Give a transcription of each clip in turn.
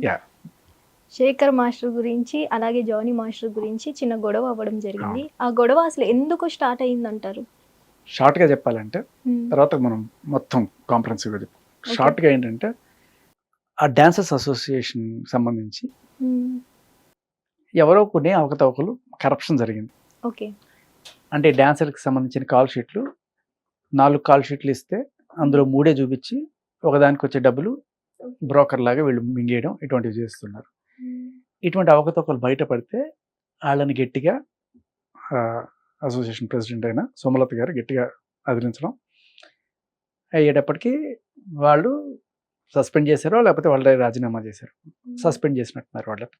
Yeah Shekhar master గురించి అలాగే Johnny master గురించి చిన్న గొడవ అవ్వడం జరిగింది. ఆ గొడవ అసలు ఎందుకు స్టార్ట్ అయిందంటారు? షార్ట్గా చెప్పాలంటే హ్మ్. తర్వాత మనం మొత్తం కాంప్రహెన్సివ్గా చెప్పాం. ఓకే. షార్ట్గా ఏంటంటే ఆ డాన్సర్స్ అసోసియేషన్ సంబంధించి హ్మ్. ఎవరో కొన్ని అవకతవకలు కరప్షన్ జరిగింది. ఓకే. అంటే డాన్సర్కి సంబంధించిన కాల్ షీట్లు 4 కాల్ షీట్లు ఇస్తే అందులో 3 చూపించి ఒకదానికి వచ్చే డబ్బులు బ్రోకర్ లాగా వీళ్ళు మింగేయడం ఇటువంటివి చేస్తున్నారు. ఇటువంటి అవకతవకలు బయటపడితే వాళ్ళని గట్టిగా అసోసియేషన్ ప్రెసిడెంట్ అయిన సోమలత గారు గట్టిగా అదిలించడం అయ్యేటప్పటికి వాళ్ళు సస్పెండ్ చేశారో లేకపోతే వాళ్ళే రాజీనామా చేశారు. సస్పెండ్ చేసినట్టున్నారు వాళ్ళని.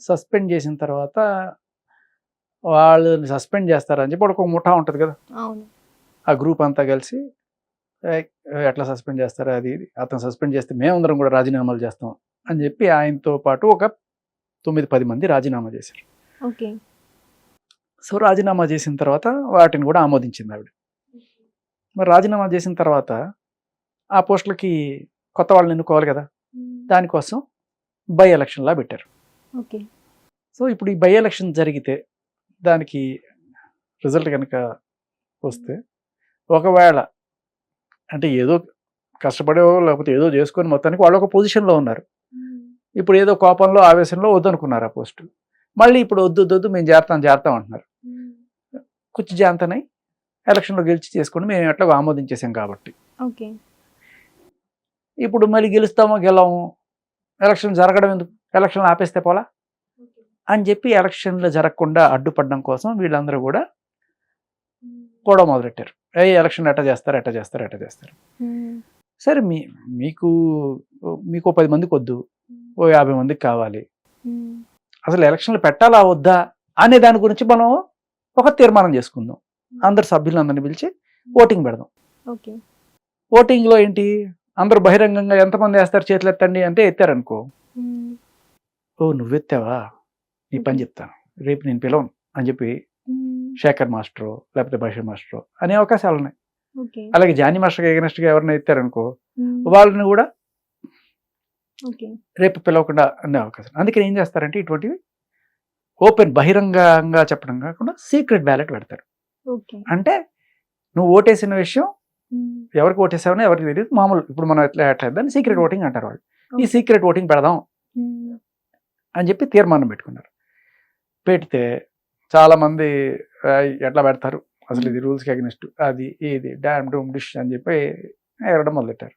సస్పెండ్ చేసిన తర్వాత వాళ్ళని సస్పెండ్ చేస్తారని చెప్పి ఒక ముఠా ఉంటుంది కదా, అవును. ఆ గ్రూప్ అంతా కలిసి "ఏయ్, ఎట్లా సస్పెండ్ చేస్తారో అది ఇది, అతను సస్పెండ్ చేస్తే మేమందరం కూడా రాజీనామాలు చేస్తాం అని చెప్పి ఆయనతో పాటు ఒక 9-10 మంది రాజీనామా చేశారు. ఓకే. సో రాజీనామా చేసిన తర్వాత వాటిని కూడా ఆమోదించింది ఆవిడ. మరి రాజీనామా చేసిన తర్వాత ఆ పోస్టులకి కొత్త వాళ్ళని ఎన్నుకోవాలి కదా, దానికోసం బై ఎలక్షన్లా పెట్టారు. ఓకే. సో ఇప్పుడు ఈ బై ఎలక్షన్ జరిగితే దానికి రిజల్ట్ కనుక వస్తే ఒకవేళ అంటే ఏదో కష్టపడేవో లేకపోతే ఏదో చేసుకొని మొత్తానికి వాళ్ళు ఒక పొజిషన్లో ఉన్నారు. ఇప్పుడు ఏదో కోపంలో ఆవేశంలో వద్దనుకున్నారు ఆ పోస్టు. మళ్ళీ ఇప్పుడు వద్దు మేము చేరతాం అంటున్నారు. కుర్చీ జాంతనై ఎలక్షన్లో గెలిచి చేసుకుని మేము ఎట్లా ఆమోదించేసాం కాబట్టి ఓకే. ఇప్పుడు మళ్ళీ గెలుస్తామో గెలవము, ఎలక్షన్ జరగడం ఎందుకు, ఎలక్షన్లు ఆపేస్తే పోలా అని చెప్పి ఎలక్షన్లు జరగకుండా అడ్డుపడడం కోసం వీళ్ళందరూ కూడా గొడవ మొదలెట్టారు. ఎలక్షన్ ఎట్లా చేస్తారు. సరే మీకు 10 మందికి వద్దు, 50 మందికి కావాలి. అసలు ఎలక్షన్లు పెట్టాలా వద్దా అనే దాని గురించి మనం ఒక తీర్మానం చేసుకుందాం. అందరు సభ్యులందరినీ పిలిచి ఓటింగ్ పెడదాం. ఓకే. ఓటింగ్లో ఏంటి, అందరూ బహిరంగంగా ఎంతమంది వేస్తారు చేతులు ఎత్తండి అంటే ఎత్తారనుకో, ఓ నువ్వెత్తావా నీ పని చెప్తాను, రేపు నేను పిలవను అని చెప్పి శేఖర్ మాస్టరు లేకపోతే బషీర్ మాస్టరు అనే అవకాశాలు ఉన్నాయి. అలాగే జానీ మాస్టర్గా ఎగనెస్ట్గా ఎవరైనా ఎత్తారనుకో వాళ్ళని కూడా రేపు పిలవకుండా అనే అవకాశం. అందుకని ఏం చేస్తారంటే ఇటువంటివి ఓపెన్ బహిరంగంగా చెప్పడం కాకుండా సీక్రెట్ బ్యాలెట్ పెడతారు. అంటే నువ్వు ఓటేసిన విషయం ఎవరికి ఓటేసావనో ఎవరికి తెలియదు. మామూలు ఇప్పుడు మనం ఎట్లా దాన్ని సీక్రెట్ ఓటింగ్ అంటారు వాళ్ళు. ఈ సీక్రెట్ ఓటింగ్ పెడదాం అని చెప్పి తీర్మానం పెట్టుకున్నారు. పెడితే చాలామంది ఎట్లా పెడతారు అసలు ఇది రూల్స్కి అగెనిస్ట్, అది ఇది డామ్ డూమ్ డిష్ అని చెప్పి ఎగరడం మొదలెట్టారు.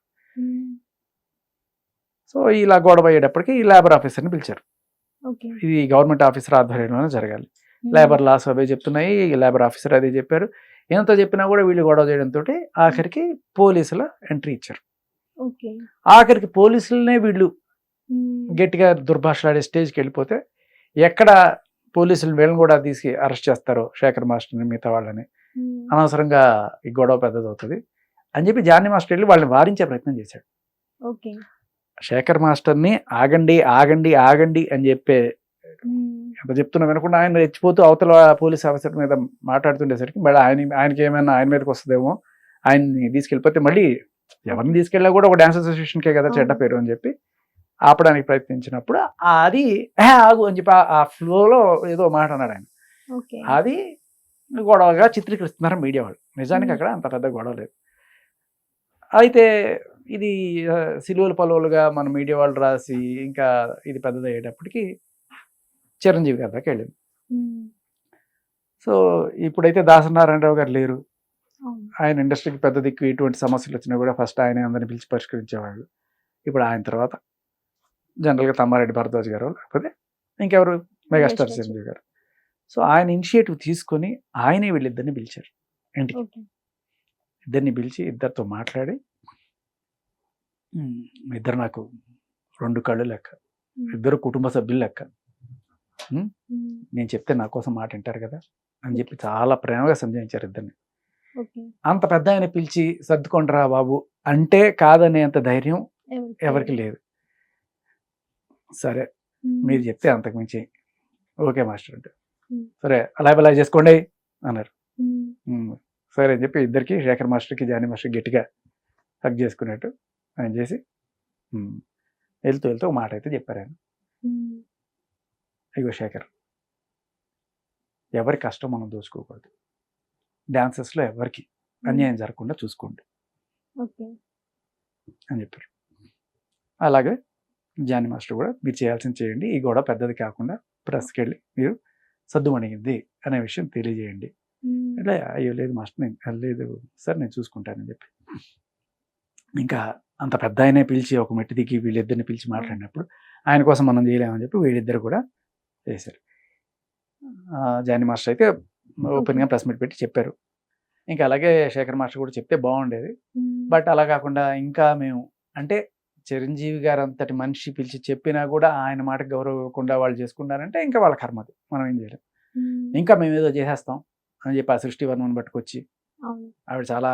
సో ఇలా గొడవ అయ్యేటప్పటికి ఈ లేబర్ ఆఫీసర్ని పిలిచారు. ఇది గవర్నమెంట్ ఆఫీసర్ ఆధ్వర్యంలోనే జరగాలి. లేబర్ లాస్ అవే చెప్తున్నాయి, లేబర్ ఆఫీసర్ అదే చెప్పారు. ఎంత చెప్పినా కూడా వీళ్ళు గొడవ చేయడంతో ఆఖరికి పోలీసుల ఎంట్రీ ఇచ్చారు. ఆఖరికి పోలీసులనే వీళ్ళు గట్టిగా దుర్భాషలాడే స్టేజ్కి వెళ్ళిపోతే ఎక్కడ పోలీసులు వీళ్ళని కూడా తీసి అరెస్ట్ చేస్తారో శేఖర్ మాస్టర్ని మిగతా వాళ్ళని, అనవసరంగా ఈ గొడవ పెద్దదవుతుంది అని చెప్పి జానీ మాస్టర్ వెళ్ళి వాళ్ళని వారించే ప్రయత్నం చేశాడు. శేఖర్ మాస్టర్ని ఆగండి ఆగండి ఆగండి అని చెప్పే ఎంత చెప్తున్నా వినకుండా ఆయన రెచ్చిపోతూ అవతల పోలీస్ ఆఫీసర్ మీద మాట్లాడుతుండేసరికి మళ్ళీ ఆయనకి ఏమైనా ఆయన మీదకి వస్తుందేమో, ఆయన్ని తీసుకెళ్ళిపోతే మళ్ళీ ఎవరిని తీసుకెళ్ళా కూడా ఒక డాన్స్ అసోసియేషన్కే కదా చెడ్డ పేరు అని చెప్పి ఆపడానికి ప్రయత్నించినప్పుడు అది ఆగు అని చెప్పి ఆ ఫ్లోలో ఏదో మాట అన్నాడు ఆయన. అది గొడవగా చిత్రీకరిస్తున్నారు మీడియా వాళ్ళు. నిజానికి అక్కడ అంత పెద్ద గొడవ లేదు. అయితే ఇది సిలువలు పలువులుగా మన మీడియా వాళ్ళు రాసి ఇంకా ఇది పెద్దదయ్యేటప్పటికి చిరంజీవి గారి దాకా వెళ్ళింది. సో ఇప్పుడైతే దాసనారాయణరావు గారు లేరు. ఆయన ఇండస్ట్రీకి పెద్ద దిక్కు. ఇటువంటి సమస్యలు వచ్చినా కూడా ఫస్ట్ ఆయన అందరిని పిలిచి పరిష్కరించేవాళ్ళు. ఇప్పుడు ఆయన తర్వాత జనరల్గా తమ్మారెడ్డి భరద్వాజ్ గారు లేకపోతే ఇంకెవరు మెగాస్టార్ చిరంజీవి గారు. సో ఆయన ఇనిషియేటివ్ తీసుకొని ఆయనే వీళ్ళిద్దరిని పిలిచారు ఇంటికి. ఇద్దరిని పిలిచి ఇద్దరితో మాట్లాడి, ఇద్దరు నాకు 2 కళ్ళు లెక్క, ఇద్దరు కుటుంబ సభ్యులు లెక్క, నేను చెప్తే నా కోసం మాట వింటారు కదా అని చెప్పి చాలా ప్రేమగా సంజాయించారు ఇద్దరిని. అంత పెద్ద ఆయన పిలిచి సర్దుకొండరా బాబు అంటే కాదనేంత ధైర్యం ఎవరికి లేదు. సరే మీరు చెప్తే అంతకుమించి ఓకే మాస్టర్ అంటే సరే అలా చేసుకోండి అన్నారు. సరే అని చెప్పి ఇద్దరికి శేఖర్ మాస్టర్కి జానీ మాస్టర్ గట్టిగా హక్ చేసుకున్నట్టు ఆయన చేసి వెళ్తూ వెళ్తూ ఒక మాట అయితే చెప్పారు ఆయన. ఇగో శేఖర్, ఎవరి కష్టం మనం దోచుకోకూడదు, డాన్సెస్లో ఎవరికి అన్యాయం జరగకుండా చూసుకోండి అని చెప్పారు. అలాగే జానీ మాస్టర్ కూడా మీరు చేయాల్సింది చేయండి, ఈ గొడవ పెద్దది కాకుండా ప్రెస్కి వెళ్ళి మీరు సద్దుమణిగింది అనే విషయం తెలియజేయండి. అంటే అయ్యో లేదు మాస్టర్, నేను లేదు సార్ నేను చూసుకుంటానని చెప్పి, ఇంకా అంత పెద్ద ఆయనే పిలిచి ఒక మెట్టి దిగి వీళ్ళిద్దరిని పిలిచి మాట్లాడినప్పుడు ఆయన కోసం మనం చేయలేమని చెప్పి వీళ్ళిద్దరు కూడా చేశారు. జానీ మాస్టర్ అయితే ఓపెన్గా ప్రెస్ మీట్ పెట్టి చెప్పారు. ఇంకా అలాగే శేఖర్ మాస్టర్ కూడా చెప్తే బాగుండేది, బట్ అలా కాకుండా ఇంకా మేము అంటే చిరంజీవి గారు అంతటి మనిషి పిలిచి చెప్పినా కూడా ఆయన మాటకు గౌరవం ఇవ్వకుండా వాళ్ళు చేసుకున్నారంటే ఇంకా వాళ్ళ కర్మది, మనం ఏం చేయలేం. ఇంకా మేము ఏదో చేసేస్తాం అని చెప్పి ఆ సృష్టి వర్మను పట్టుకొచ్చి, ఆవిడ చాలా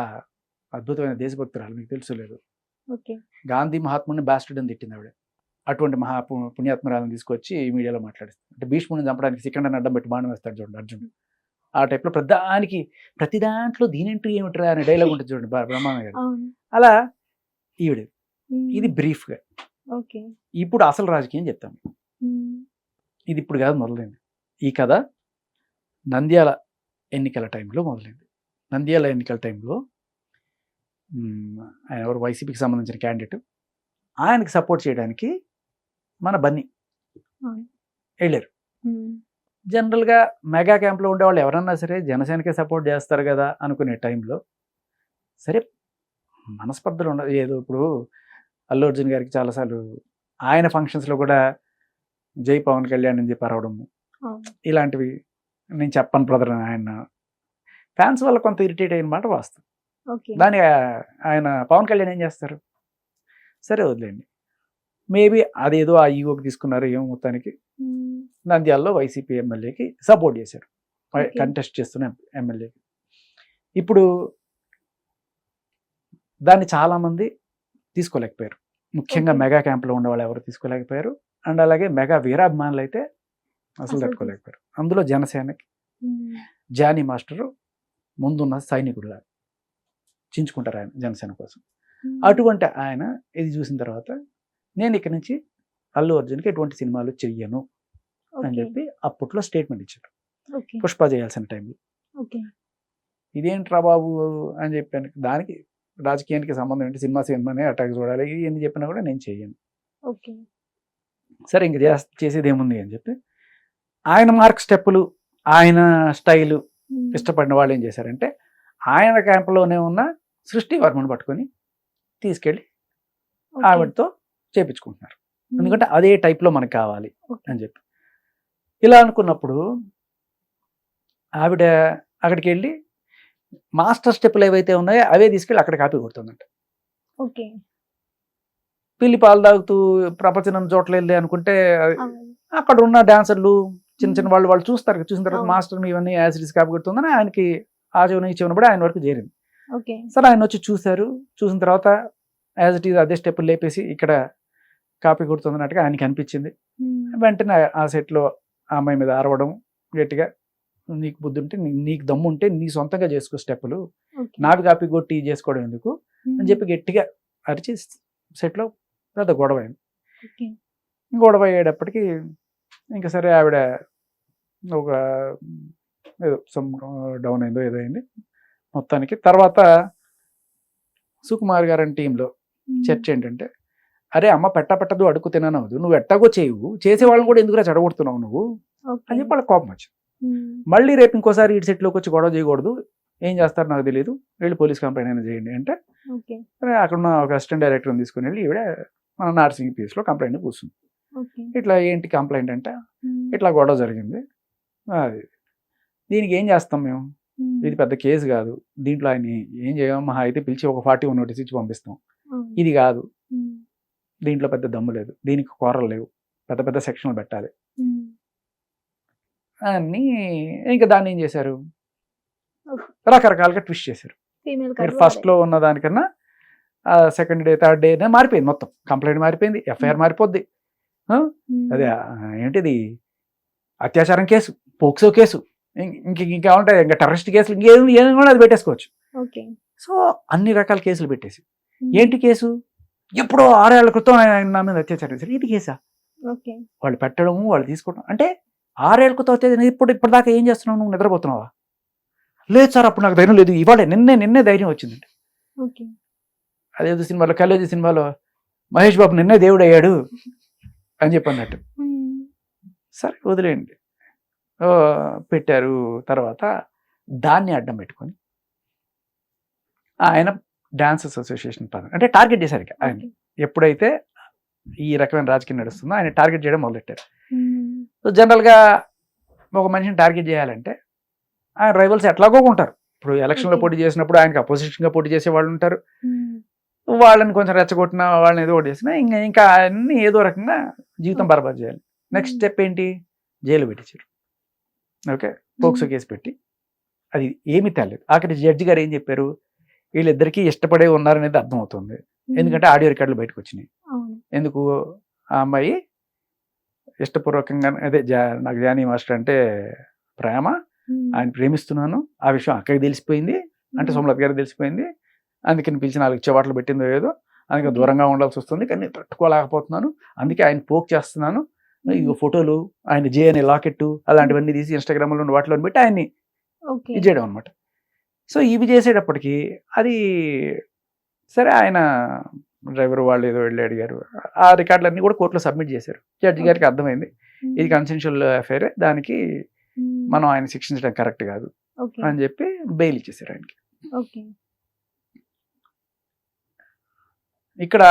అద్భుతమైన దేశభక్తురాలు, మీకు తెలుసు లేదు, గాంధీ మహాత్ముడిని బాస్టర్డ్ అని తిట్టింది ఆవిడ. అటువంటి పుణ్యాత్మరాలను తీసుకొచ్చి మీడియాలో మాట్లాడిస్తుంది. అంటే భీష్ముడిని చంపడానికి సికండర్ని అడ్డం పెట్టి బాణం వేస్తాడు చూడండి అర్జునుడు, ఆ టైప్లో ప్రతి దాంట్లో దీనేంటి ఏమిట్రా అనే డైలాగ్ ఉంటుంది చూడండి బ్రహ్మానంద గారు. అలా ఈవిడ. ఇది బ్రీఫ్గా. ఇప్పుడు అసలు రాజకీయం చెప్తాను. ఇది ఇప్పుడు కాదు మొదలైంది. ఈ కథ నంద్యాల ఎన్నికల టైంలో మొదలైంది. నంద్యాల ఎన్నికల టైంలో ఆయన ఎవరు వైసీపీకి సంబంధించిన క్యాండిడేట్, ఆయనకి సపోర్ట్ చేయడానికి మన బన్నీ వెళ్ళారు. జనరల్గా మెగా క్యాంప్లో ఉండేవాళ్ళు ఎవరన్నా సరే జనసేనకే సపోర్ట్ చేస్తారు కదా అనుకునే టైంలో, సరే మనస్పర్ధలు ఉండదు. ఏదో ఇప్పుడు అల్లు అర్జున్ గారికి చాలాసార్లు ఆయన ఫంక్షన్స్లో కూడా జై పవన్ కళ్యాణ్ అని చెప్పి అరవడము, ఇలాంటివి నేను చెప్పను బ్రదర్, ఆయన ఫ్యాన్స్ వల్ల కొంత ఇరిటేట్ అయిన మాట వాస్తవం. దాని ఆయన పవన్ కళ్యాణ్ ఏం చేస్తారు, సరే వదిలేండి, మేబీ అదేదో ఆ ఈగోకి తీసుకున్నారు ఏమో, మొత్తానికి నంద్యాలలో వైసీపీ ఎమ్మెల్యేకి సపోర్ట్ చేశారు, కంటెస్ట్ చేస్తున్న ఎమ్మెల్యేకి. ఇప్పుడు దాన్ని చాలామంది తీసుకోలేకపోయారు, ముఖ్యంగా మెగా క్యాంప్లో ఉండేవాళ్ళు ఎవరు తీసుకోలేకపోయారు. అండ్ అలాగే మెగా వీరాభిమానులు అయితే అసలు తట్టుకోలేకపోయారు. అందులో జనసేనకి జానీ మాస్టరు ముందున్న సైనికుడుగా చించుకుంటారు ఆయన జనసేన కోసం. అటువంటి ఆయన ఇది చూసిన తర్వాత నేను ఇక్కడి నుంచి అల్లు అర్జున్కి ఎటువంటి సినిమాలు చెయ్యను అని చెప్పి అప్పట్లో స్టేట్మెంట్ ఇచ్చారు, పుష్ప చేయాల్సిన టైంలో. ఇదేంట్రా బాబు అని చెప్పాను, దానికి రాజకీయానికి సంబంధం ఏంటి, సినిమానే అటాక్ చూడాలి, ఇవన్నీ చెప్పినా కూడా నేను చెయ్యను. సరే ఇంక చేసేది ఏముంది అని చెప్పి ఆయన మార్క్ స్టెప్పులు, ఆయన స్టైలు ఇష్టపడిన వాళ్ళు ఏం చేశారంటే ఆయన క్యాంపులోనే ఉన్న సృష్టి వర్మను పట్టుకొని తీసుకెళ్ళి ఆవిడతో చేపించుకుంటున్నారు, ఎందుకంటే అదే టైప్లో మనకు కావాలి అని చెప్పి. ఇలా అనుకున్నప్పుడు ఆవిడ అక్కడికి వెళ్ళి మాస్టర్ స్టెప్పులు ఏవైతే ఉన్నాయో అవే తీసుకెళ్ళి అక్కడ కాపీ కొడుతుందంట. పిల్లి పాలు తాగుతూ ప్రపంచం చోట్ల వెళ్ళి అనుకుంటే అక్కడ ఉన్న డాన్సర్లు చిన్న చిన్న వాళ్ళు చూస్తారు, చూసిన తర్వాత మాస్టర్ ఇవన్నీ యాసిడ్స్ కాపీ కొడుతుందని ఆయనకి ఆ చెవున ఈ చెవున పడి ఆయన వరకు చేరింది. సరే ఆయన వచ్చి చూశారు, చూసిన తర్వాత యాజ్ ఇట్ ఈజ్ అదే స్టెప్పులు లేపేసి ఇక్కడ కాపీ కొడుతుందన్నట్టుగా ఆయనకి అనిపించింది. వెంటనే ఆ సెట్లో ఆ అమ్మాయి మీద అరవడం గట్టిగా, నీకు బుద్ధి ఉంటే నీకు దమ్ము ఉంటే నీ సొంతంగా చేసుకో స్టెప్పులు, నాకు కాపీ కొట్టి చేసుకోవడం ఎందుకు అని చెప్పి గట్టిగా అరిచి సెట్లో పెద్ద గొడవ అయింది. గొడవ అయ్యేటప్పటికి ఇంకా సరే ఆవిడ ఒక ఏదో డౌన్ అయిందో ఏదో అయింది మొత్తానికి. తర్వాత సుకుమార్ గారి టీంలో చర్చ ఏంటంటే, అరే అమ్మ పెట్టదు అడుగు తిననవద్దు, నువ్వు ఎట్టాగో చేయవు, చేసే వాళ్ళని కూడా ఎందుకు చెడగొడుతున్నావు నువ్వు అని చెప్పి వాళ్ళకి కోపం వచ్చింది. మళ్ళీ రేపు ఇంకోసారి ఈ సెట్లోకి వచ్చి గొడవ చేయకూడదు, ఏం చేస్తారో నాకు తెలియదు, వెళ్ళి పోలీస్ కంప్లైంట్ అయినా చేయండి అంటే అక్కడ ఉన్న ఒక అసిస్టెంట్ డైరెక్టర్ని తీసుకుని వెళ్ళి ఈవిడ మన నార్సింగ్ పీస్లో కంప్లైంట్ కూర్చుంది. ఇట్లా ఏంటి కంప్లైంట్ అంటే, ఇట్లా గొడవ జరిగింది, అది దీనికి ఏం చేస్తాం మేము, ఇది పెద్ద కేసు కాదు, దీంట్లో ఆయన ఏం చేయమా అయితే పిలిచి ఒక 41 నోటీస్ ఇచ్చి పంపిస్తాం, ఇది కాదు, దీంట్లో పెద్ద దమ్ము లేదు, దీనికి కూరలు లేవు, పెద్ద పెద్ద సెక్షన్లు పెట్టాలి అని. ఇంకా దాన్ని ఏం చేశారు, రకరకాలుగా ట్విస్ట్ చేశారు. మీరు ఫస్ట్లో ఉన్న దానికన్నా సెకండ్ డే థర్డ్ డే మారిపోయింది, మొత్తం కంప్లైంట్ మారిపోయింది, ఎఫ్ఐఆర్ మారిపోద్ది. అదే ఏంటిది అత్యాచారం కేసు, పోక్సో కేసు, ఇంకా ఉంటాయి, ఇంకా టెర్రరిస్ట్ కేసులు, ఇంకేం కూడా అది పెట్టేసుకోవచ్చు. సో అన్ని రకాల కేసులు పెట్టేసి, ఏంటి కేసు, ఎప్పుడో 6 ఏళ్ల క్రితం ఆయన నా మీద అత్యాచారం చేశారు. ఇది కేసా? ఓకే. వాళ్ళు పెట్టడము, వాళ్ళు తీసుకోవడం. అంటే 6 ఏళ్ల క్రితం అత్యాచారం, ఇప్పటిదాకా ఏం చేస్తున్నావు, నువ్వు నిద్రపోతున్నావా? లేదు సార్, అప్పుడు నాకు ధైర్యం లేదు, ఇవాళ నిన్నే ధైర్యం వచ్చిందండి. ఓకే. అదేదో సినిమాలో, కలేజీ సినిమాలో మహేష్ బాబు నిన్నే దేవుడు అయ్యాడు అని చెప్పి అన్నట్టు. సరే వదిలేయండి. పెట్టారు. తర్వాత దాన్ని అడ్డం పెట్టుకొని ఆయన డాన్సర్స్ అసోసియేషన్ అంటే టార్గెట్ చేశారు. ఇక ఆయన ఎప్పుడైతే ఈ రకమైన రాజకీయం నడుస్తుందో ఆయన టార్గెట్ చేయడం మొదలెట్టారు. సో జనరల్గా ఒక మనిషిని టార్గెట్ చేయాలంటే ఆయన రైవల్స్ ఎట్లాగో ఉంటారు. ఇప్పుడు ఎలక్షన్లో పోటీ చేసినప్పుడు ఆయనకి అపోజిషన్గా పోటీ చేసే వాళ్ళు ఉంటారు. వాళ్ళని కొంచెం రెచ్చగొట్టిన, వాళ్ళని ఏదో ఒకటి చేసినా ఇంకా అన్ని ఏదో రకంగా జీవితం బర్బాద్ చేయాలి. నెక్స్ట్ స్టెప్ ఏంటి? జైలు పెట్టించారు. ఓకే, పోక్సో కేసు పెట్టి అది ఏమీ తేలేదు. ఆఖరి జడ్జి గారు ఏం చెప్పారు, వీళ్ళిద్దరికీ ఇష్టపడే ఉన్నారనేది అర్థమవుతుంది. ఎందుకంటే ఆడియో రికార్డులు బయటకు వచ్చినాయి. ఎందుకు? ఆ అమ్మాయి ఇష్టపూర్వకంగా అదే నాకు జానీ మాస్టర్ అంటే ప్రేమ, ఆయన ప్రేమిస్తున్నాను, ఆ విషయం అక్కడికి తెలిసిపోయింది, అంటే సోమలత గారికి తెలిసిపోయింది. అందుకని పిలిచి 4 చెవాట్లు పెట్టిందో ఏదో, అందుకని దూరంగా ఉండాల్సి వస్తుంది, కానీ తట్టుకోలేకపోతున్నాను, అందుకే ఆయన పోక్ చేస్తున్నాను. ఇక ఫోటోలు, ఆయన జే అనే లాకెట్టు అలాంటివన్నీ తీసి ఇన్స్టాగ్రామ్లో ఉన్న వాటిలో పెట్టి ఆయన్ని ఇది చేయడం అనమాట. సో ఇవి చేసేటప్పటికి అది సరే, ఆయన డ్రైవర్ వాళ్ళు ఏదో వెళ్ళి అడిగారు, ఆ రికార్డులన్నీ కూడా కోర్టులో సబ్మిట్ చేశారు. జడ్జి గారికి అర్థమైంది ఇది కన్సెన్షువల్ అఫైరే, దానికి మనం ఆయన శిక్షించడం కరెక్ట్ కాదు అని చెప్పి బెయిల్ ఇచ్చేసారు ఆయనకి. ఇక్కడ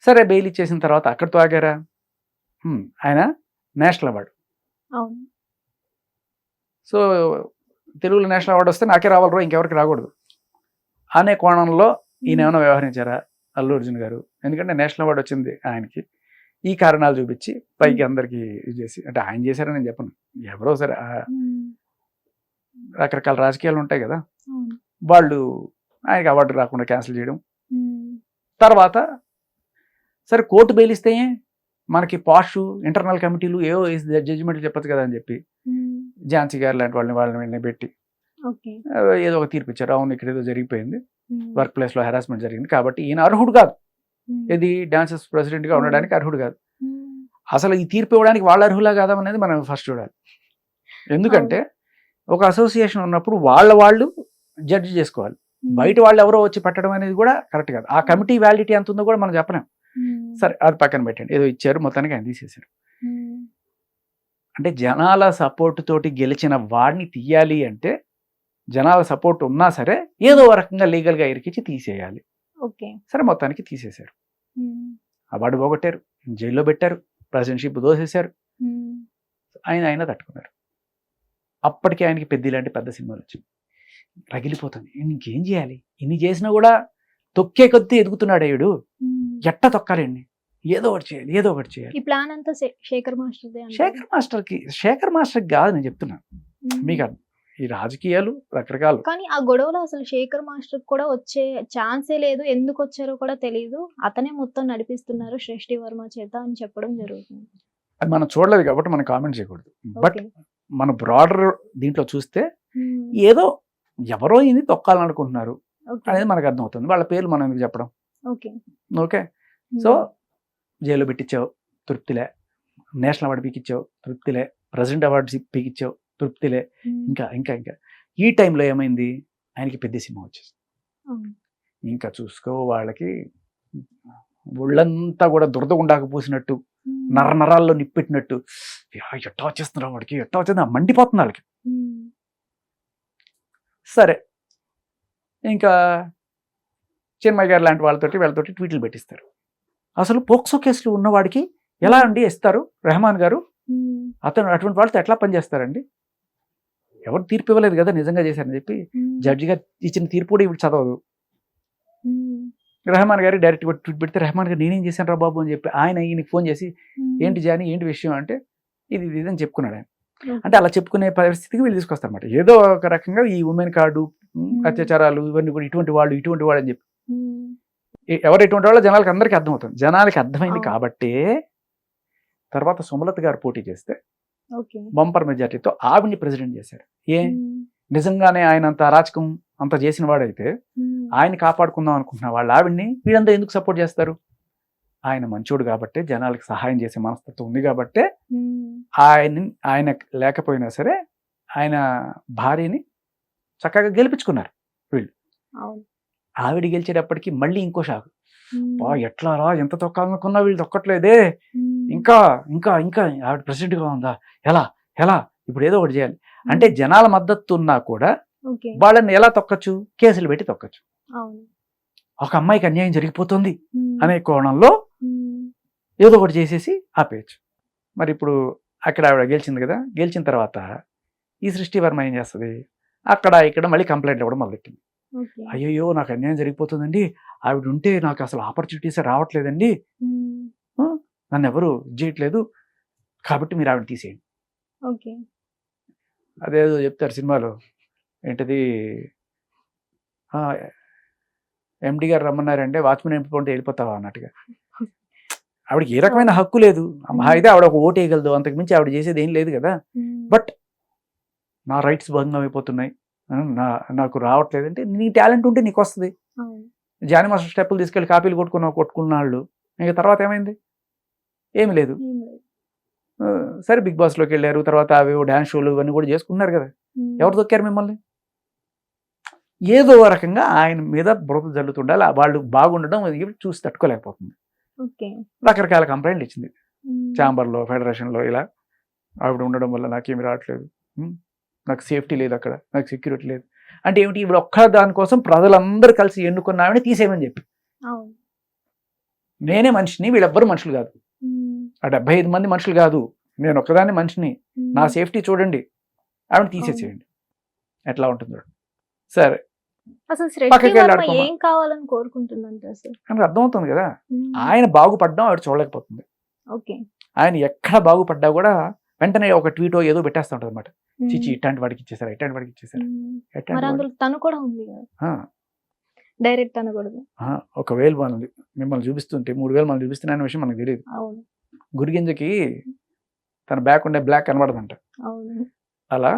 సరే బెయిల్ ఇచ్చేసిన తర్వాత అక్కడితో ఆగారా? ఆయన నేషనల్ అవార్డు, సో తెలుగులో నేషనల్ అవార్డు వస్తే నాకే రావాలి, ఇంకెవరికి రాకూడదు అనే కోణంలో ఈయన ఏమైనా వ్యవహరించారా అల్లు అర్జున్ గారు? ఎందుకంటే నేషనల్ అవార్డు వచ్చింది ఆయనకి, ఈ కారణాలు చూపించి పైకి అందరికి ఇది చేసి, అంటే ఆయన చేశారని నేను చెప్పను, ఎవరో సరే రకరకాల రాజకీయాలు ఉంటాయి కదా, వాళ్ళు ఆయనకి అవార్డు రాకుండా క్యాన్సిల్ చేయడం. తర్వాత సరే కోర్టు బెయిల్ ఇస్తే మనకి పాష్ ఇంటర్నల్ కమిటీలు ఏవో జడ్జిమెంట్లు చెప్పచ్చు కదా అని చెప్పి ఝాన్సీ గారు లాంటి వాళ్ళని పెట్టి ఏదో ఒక తీర్పు ఇచ్చారు. అవును, ఇక్కడ ఏదో జరిగిపోయింది, వర్క్ ప్లేస్ లో హెరాస్మెంట్ జరిగింది, కాబట్టి ఈయన అర్హుడు కాదు, ఇది డాన్సర్స్ ప్రెసిడెంట్ గా ఉండడానికి అర్హుడు కాదు. అసలు ఈ తీర్పు ఇవ్వడానికి వాళ్ళు అర్హులా కాదా అనేది మనం ఫస్ట్ చూడాలి. ఎందుకంటే ఒక అసోసియేషన్ ఉన్నప్పుడు వాళ్ళు జడ్జి చేసుకోవాలి, బయట వాళ్ళు ఎవరో వచ్చి పెట్టడం అనేది కూడా కరెక్ట్ కాదు. ఆ కమిటీ వ్యాలిడిటీ ఎంత ఉందో కూడా మనం చెప్పలేం. సరే అది పక్కన పెట్టండి, ఏదో ఇచ్చారు, మొత్తానికి ఆయన తీసేశారు. అంటే జనాల సపోర్ట్ తోటి గెలిచిన వాడిని తీయాలి అంటే జనాల సపోర్ట్ ఉన్నా సరే ఏదో రకంగా లీగల్గా ఇరికించి తీసేయాలి. సరే మొత్తానికి తీసేశారు, అవార్డు పోగొట్టారు, జైల్లో పెట్టారు, ప్రెసిడెంట్షిప్ దోసేశారు. ఆయన తట్టుకున్నారు. అప్పటికే ఆయనకి పెద్ద సినిమాలు వచ్చింది, రగిలిపోతుంది, ఇంకేం చేయాలి, ఇన్ని చేసినా కూడా తొక్కే కొద్దీ ఎదుగుతున్నాడు అయ్యుడు, ఎట్ట తొక్కాలండి, ఏదో ఒకటి చేయాలి. ఈ ప్లాన్ అంతా శేఖర్ మాస్టర్కి కాదు నేను చెప్తున్నాను మీకు. ఈ రాజకీయాలు రకరకాలు, కానీ ఆ గొడవలో అసలు శేఖర్ మాస్టర్ కూడా వచ్చే ఛాన్సే లేదు, ఎందుకు వచ్చారో కూడా తెలియదు, అతనే మొత్తం నడిపిస్తున్నారు సృష్టి వర్మ చేత అని చెప్పడం జరుగుతుంది. అది మనం చూడలేదు కాబట్టి మనం కామెంట్ చేయకూడదు. బట్ మన బ్రాడర్ దీంట్లో చూస్తే ఏదో ఎవరో ఇది తొక్కాలనుకుంటున్నారు అనేది మనకు అర్థమవుతుంది. వాళ్ళ పేర్లు మనం ఎందుకు చెప్పడం? ఓకే, సో జైల్లో పెట్టించావు, తృప్తిలే, నేషనల్ అవార్డు పీకిచ్చావు, తృప్తిలే, ప్రెసిడెంట్ అవార్డు పీకిచ్చావు, తృప్తిలే. ఇంకా ఈ టైంలో ఏమైంది, ఆయనకి పెద్ద సినిమా వచ్చేసి ఇంకా చూసుకో, వాళ్ళకి ఒళ్ళంతా కూడా దురదగుండాక పూసినట్టు, నరాల్లో నిప్పెట్టినట్టు, ఎట్టా వచ్చేస్తున్నారు వాడికి, ఎట్టా వచ్చేది మండిపోతుంది వాళ్ళకి. సరే ఇంకా చిన్మయ్య గారు లాంటి వీళ్ళతోటి ట్వీట్లు పెట్టిస్తారు. అసలు పోక్సో కేసులు ఉన్నవాడికి ఎలా అండి ఇస్తారు? రెహమాన్ గారు అతను అటువంటి వాళ్ళతో ఎట్లా పనిచేస్తారండి? ఎవరు తీర్పు ఇవ్వలేదు కదా నిజంగా చేశారని చెప్పి జడ్జి గారు ఇచ్చిన తీర్పు కూడా ఇవి చదవదు. రెహమాన్ గారు డైరెక్ట్ ట్వీట్ పెడితే, రెహమాన్ గారు నేనేం చేశాను రా బాబు అని చెప్పి ఆయన ఈయనకి ఫోన్ చేసి, ఏంటి జానీ, ఏంటి విషయం అంటే ఇది అని చెప్పుకున్నాడు ఆయన. అంటే అలా చెప్పుకునే పరిస్థితికి వీళ్ళు తీసుకొస్తారన్నమాట. ఏదో ఒక రకంగా ఈ ఉమెన్ కార్డు, అత్యాచారాలు, ఇవన్నీ కూడా ఇటువంటి వాళ్ళు అని చెప్పి ఎవరు ఎటువంటి వాళ్ళో జనాలకి అందరికీ అర్థమవుతుంది. జనాలకి అర్థమైంది కాబట్టే తర్వాత సుమలత గారు పోటీ చేస్తే బంపర్ మెజార్టీతో ఆవిడ్ని ప్రెసిడెంట్ చేశారు. నిజంగానే ఆయన అంత అరాచకం అంత చేసిన వాడైతే ఆయన కాపాడుకుందాం అనుకుంటున్న వాళ్ళ ఆవిడ్ని వీళ్ళంతా ఎందుకు సపోర్ట్ చేస్తారు? ఆయన మంచోడు కాబట్టి, జనాలకు సహాయం చేసే మనస్తత్వం ఉంది కాబట్టి ఆయన లేకపోయినా సరే ఆయన భార్యని చక్కగా గెలిపించుకున్నారు వీళ్ళు. ఆవిడ గెలిచేటప్పటికి మళ్ళీ ఇంకో షాక్, ఎట్లా రా, ఎంత తొక్కాలనుకున్నా వీళ్ళు తొక్కట్లేదే, ఇంకా ఇంకా ఇంకా ఆవిడ ప్రెసిడెంట్ గా ఉందా, ఎలా ఎలా ఇప్పుడు ఏదో ఒకటి చేయాలి అంటే జనాల మద్దతు ఉన్నా కూడా వాళ్ళని ఎలా తొక్కచ్చు? కేసులు పెట్టి తొక్కచ్చు. ఒక అమ్మాయికి అన్యాయం జరిగిపోతుంది అనే కోణంలో ఏదో ఒకటి చేసేసి ఆపేయచ్చు. మరి ఇప్పుడు అక్కడ ఆవిడ గెలిచింది కదా, గెలిచిన తర్వాత ఈ సృష్టి వర్మ ఏం చేస్తుంది, అక్కడ ఇక్కడ మళ్ళీ కంప్లైంట్ ఇవ్వడం మొదలెట్టింది. అయ్యయ్యో నాకు అన్యాయం జరిగిపోతుందండి, ఆవిడ ఉంటే నాకు అసలు ఆపర్చునిటీసే రావట్లేదండి, నన్ను ఎవరు చేయట్లేదు, కాబట్టి మీరు ఆవిడ తీసేయండి. అదేదో చెప్తారు సినిమాలో, ఏంటది, ఎండి గారు రమ్మన్నారంటే వాచ్మెన్ ఎంపుకుంటే వెళ్ళిపోతావా అన్నట్టుగా. ఆవిడకి ఏ రకమైన హక్కు లేదు, అయితే ఆవిడ ఒక ఓటు వేయగలదు, అంతకుమించి ఆవిడ చేసేది ఏం లేదు కదా. బట్ నా రైట్స్ భంగం అయిపోతున్నాయి, నాకు రావట్లేదంటే, నీ టాలెంట్ ఉంటే నీకు వస్తుంది. జానీ మాస్టర్ స్టెప్పులు తీసుకెళ్ళి కాపీలు కొట్టుకున్న వాళ్ళు ఇంకా తర్వాత ఏమైంది? ఏమి లేదు. సరే బిగ్ బాస్ లోకి వెళ్ళారు, తర్వాత అవి డాన్స్ షోలు ఇవన్నీ కూడా చేసుకున్నారు కదా, ఎవరు తొక్కారు మిమ్మల్ని? ఏదో రకంగా ఆయన మీద బురద జల్లుతుండాలి, వాళ్ళు బాగుండడం చూసి తట్టుకోలేకపోతుంది. రకరకాల కంప్లైంట్లు ఇచ్చింది ఛాంబర్లో, ఫెడరేషన్లో, ఇలా ఆవిడ ఉండడం వల్ల నాకేమి రావట్లేదు, నాకు సేఫ్టీ లేదు, అక్కడ నాకు సెక్యూరిటీ లేదు అంటే ఏమిటి? ఇప్పుడు ఒక్క దానికోసం ప్రజలందరూ కలిసి ఎన్నుకున్న ఆవిడ తీసేయమని చెప్పి, నేనే మనిషిని, వీళ్ళెవ్వరు మనుషులు కాదు, ఆ 75 మంది మనుషులు కాదు, నేను ఒక్కదాన్ని మనిషిని, నా సేఫ్టీ చూడండి, ఆవిడ తీసేసేయండి. ఎట్లా ఉంటుంది సరే, ఏం కావాలని కోరుకుంటుందంటే అని అర్థమవుతుంది కదా. ఆయన బాగుపడ్డం ఆవిడ చూడలేకపోతుంది. ఆయన ఎక్కడ బాగుపడ్డా కూడా వెంటనే ఒక ట్వీటో ఏదో పెట్టేస్తా ఉంటుంది అనమాట, చిచి ఇట్లాంటి వాడికి ఇచ్చేసారు, ఇట్లాంటి వాడికి ఇచ్చేసారు. డైరెక్ట్ అనకూడదు. 1000 మంది మిమ్మల్ని చూపిస్తుంటే 3000 మంది చూపిస్తున్న విషయం మనకు తెలియదు. గురిగింజకి తన బ్యాక్ ఉండే బ్లాక్ కనబడదంట, అలా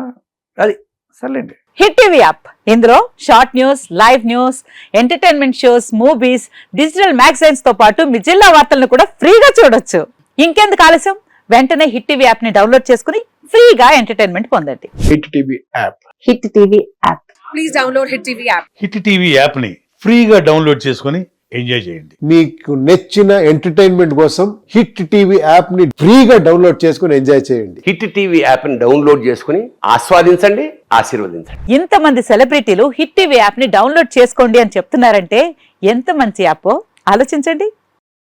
అది సర్లేండి. హిట్ టీవీ యాప్, ఇందులో short news, live news, entertainment shows, movies, digital magazines తో పాటు మీ జిల్లా వార్తలను కూడా ఫ్రీగా చూడొచ్చు. ఇంకెందుకు ఆలస్యం, వెంటనే హిట్ టీవీ యాప్ ని డౌన్లోడ్ చేసుకుని ఫ్రీగా ఎంటర్టైన్మెంట్ పొందండి. Hit TV app, hit TV app, please download hit TV app. Hit TV app ని ఫ్రీగా డౌన్లోడ్ చేసుకుని ఎంజాయ్ చేయండి. మీకు నచ్చిన ఎంటర్టైన్మెంట్ కోసం హిట్ టీవీ యాప్ ని ఫ్రీగా డౌన్లోడ్ చేసుకుని ఎంజాయ్ చేయండి. హిట్ టీవీ యాప్ ని డౌన్లోడ్ చేసుకుని ఆస్వాదించండి, ఆశీర్వదించండి. ఇంతమంది సెలబ్రిటీలు హిట్ టీవీ యాప్ ని డౌన్లోడ్ చేసుకోండి అని చెప్తున్నారంటే ఎంత మంచి యాప్ ఆలోచించండి.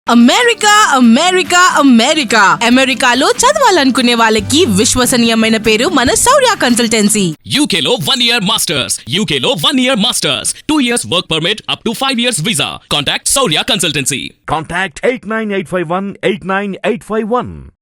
అమెరికా అమెరికా అమెరికా అమెరికాలో చదవాలనుకునే వాళ్ళకి విశ్వసనీయమైన పేరు మన శౌర్య కన్సల్టెన్సీ. UK లో 1 year masters, UK లో 1 year masters, 2 years work permit up to 5 years visa. Contact Saurya Consultancy. Contact 89851 89851.